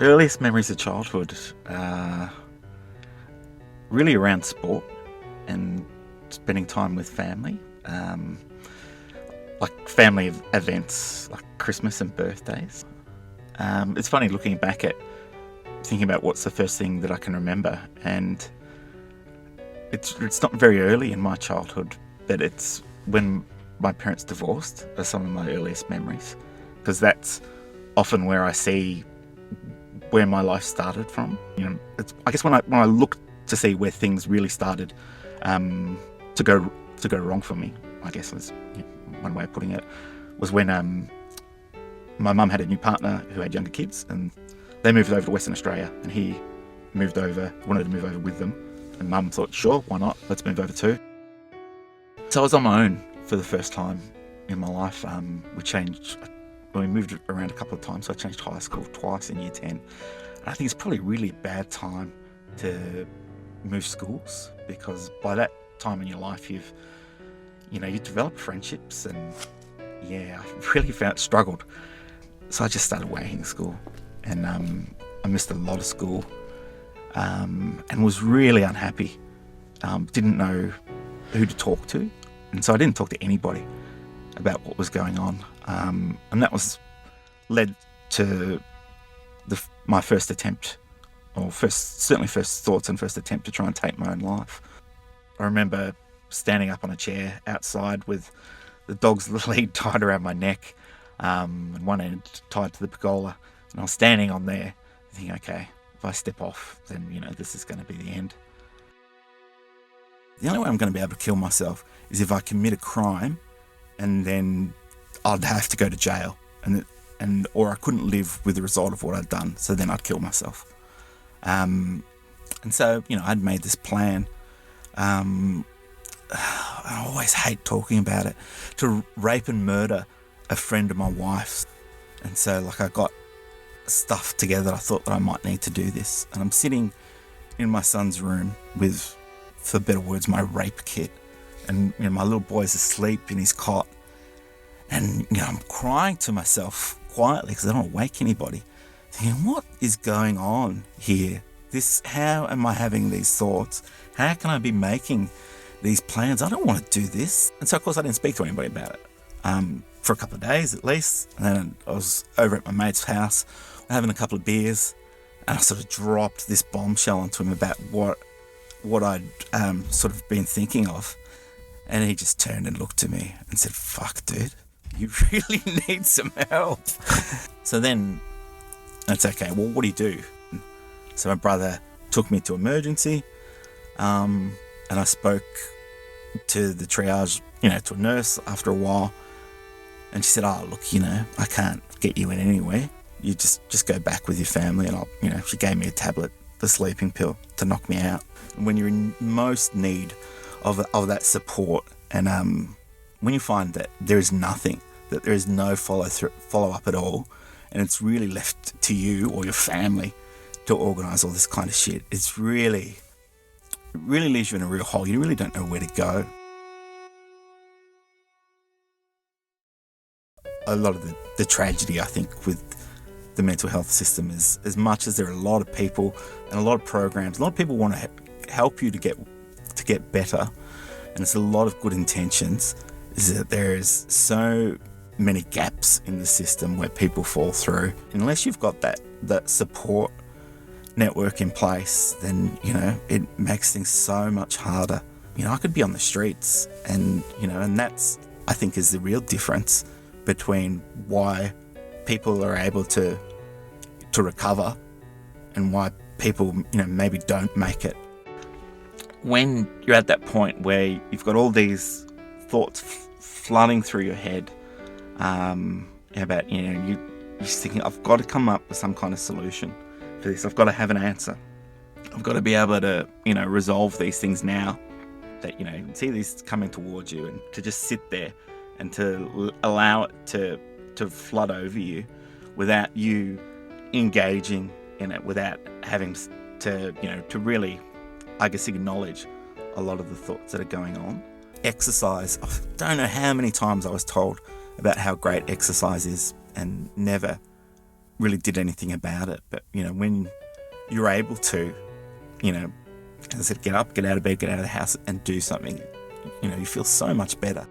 Earliest memories of childhood, really around sport and spending time with family, like family events like Christmas and birthdays. It's funny looking back at thinking about what's the first thing that I can remember, and it's not very early in my childhood, but it's when my parents divorced are some of my earliest memories, because that's often where I see where my life started from. I guess when I look to see where things really started to go wrong for me, I guess was one way of putting it, was when my mum had a new partner who had younger kids, and they moved over to Western Australia, and he wanted to move over with them, and mum thought, sure, why not? Let's move over too. So I was on my own for the first time in my life. We moved around a couple of times, so I changed high school twice in year 10. And I think it's probably a really bad time to move schools, because by that time in your life you develop friendships, and I really struggled. So I just started waiting school, and I missed a lot of school, and was really unhappy. Didn't know who to talk to, and so I didn't talk to anybody about what was going on, and that led to my first attempt, or certainly first thoughts and first attempt to try and take my own life. I remember standing up on a chair outside with the dog's lead tied around my neck, and one end tied to the pergola, and I was standing on there thinking, okay, if I step off, then this is going to be the end. The only way I'm going to be able to kill myself is if I commit a crime, and then I'd have to go to jail, or I couldn't live with the result of what I'd done, so then I'd kill myself. And so I'd made this plan. I always hate talking about it, to rape and murder a friend of my wife's. And so I got stuff together. I thought that I might need to do this, and I'm sitting in my son's room with, for better words, my rape kit, and my little boy's asleep in his cot, and I'm crying to myself quietly because I don't want to wake anybody, thinking, what is going on here? How am I having these thoughts? How can I be making these plans? I don't want to do this. And so of course I didn't speak to anybody about it for a couple of days at least, and then I was over at my mate's house having a couple of beers, and I sort of dropped this bombshell onto him about what I'd sort of been thinking of, and he just turned and looked at me and said, fuck dude, you really need some help. So then that's okay, well, what do you do? So my brother took me to emergency, and I spoke to the triage, to a nurse after a while, and she said, oh look, I can't get you in anywhere, you just go back with your family, and she gave me a tablet, the sleeping pill, to knock me out. And when you're in most need of that support, and when you find that there is nothing, that there is no follow up at all, and it's really left to you or your family to organise all this kind of shit, it really leaves you in a real hole. You really don't know where to go. A lot of the tragedy, I think, with the mental health system is, as much as there are a lot of people and a lot of programs, a lot of people want to help you to get better, and it's a lot of good intentions, is that there is so many gaps in the system where people fall through. Unless you've got that support network in place, then it makes things so much harder. I could be on the streets, and and that's, I think, is the real difference between why people are able to recover and why people maybe don't make it. When you're at that point where you've got all these thoughts flooding through your head, about you're just thinking, I've got to come up with some kind of solution for this. I've got to have an answer. I've got to be able to resolve these things now. That see these coming towards you, and to just sit there and to allow it to flood over you without you engaging in it, without having to really, I guess, acknowledge a lot of the thoughts that are going on. Exercise, I don't know how many times I was told about how great exercise is, and never really did anything about it. But, when you're able to, as I said, get up, get out of bed, get out of the house and do something, you feel so much better.